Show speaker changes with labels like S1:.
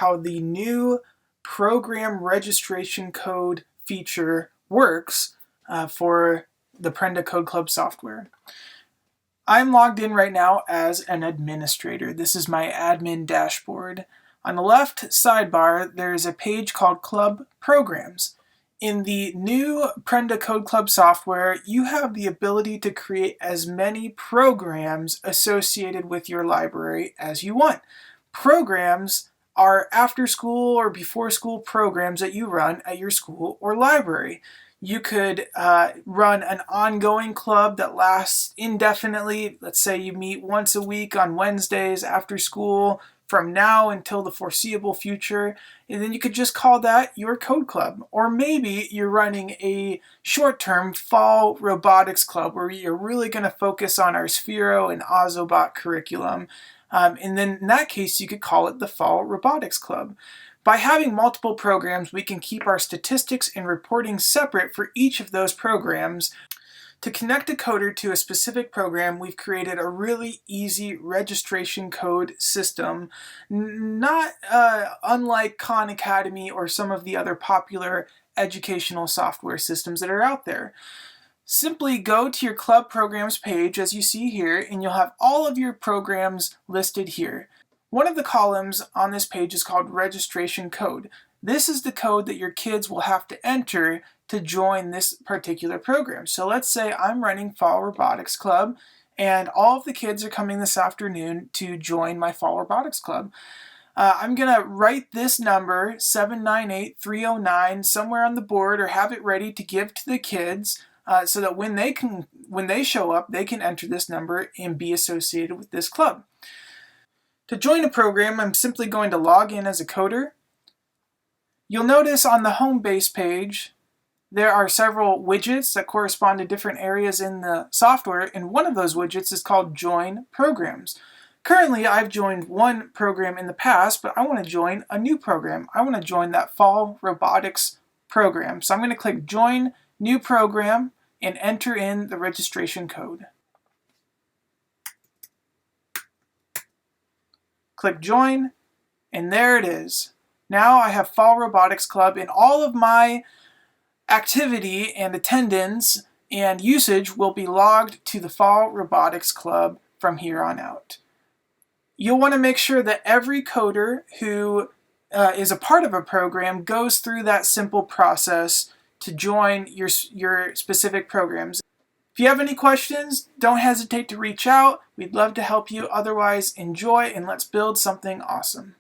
S1: how the new program registration code feature works for the Prenda Code Club software. I'm logged in right now as an administrator. This is my admin dashboard. On the left sidebar, there's a page called Club Programs. In the new Prenda Code Club software, you have the ability to create as many programs associated with your library as you want. Programs are after school or before school programs that you run at your school or library. You could run an ongoing club that lasts indefinitely. Let's say you meet once a week on Wednesdays after school from now until the foreseeable future, and then you could just call that your code club. Or maybe you're running a short-term fall robotics club where you're really going to focus on our Sphero and Ozobot curriculum. And then in that case, you could call it the Fall Robotics Club. By having multiple programs, we can keep our statistics and reporting separate for each of those programs. To connect a coder to a specific program, we've created a really easy registration code system, not unlike Khan Academy or some of the other popular educational software systems that are out there. Simply go to your club programs page as you see here, and you'll have all of your programs listed here. One of the columns on this page is called registration code. This is the code that your kids will have to enter to join this particular program. So let's say I'm running Fall Robotics Club and all of the kids are coming this afternoon to join my Fall Robotics Club. I'm going to write this number 798309 somewhere on the board or have it ready to give to the kids so that when they show up, they can enter this number and be associated with this club. To join a program, I'm simply going to log in as a coder. You'll notice on the home base page, there are several widgets that correspond to different areas in the software, and one of those widgets is called Join Programs. Currently, I've joined one program in the past, but I want to join a new program. I want to join that Fall Robotics program. So I'm going to click Join New Program and enter in the registration code. Click Join, and there it is. Now I have Fall Robotics Club, and all of my activity and attendance and usage will be logged to the Fall Robotics Club from here on out. You'll want to make sure that every coder who is a part of a program goes through that simple process to join your specific programs. If you have any questions, don't hesitate to reach out. We'd love to help you. Otherwise, enjoy and let's build something awesome.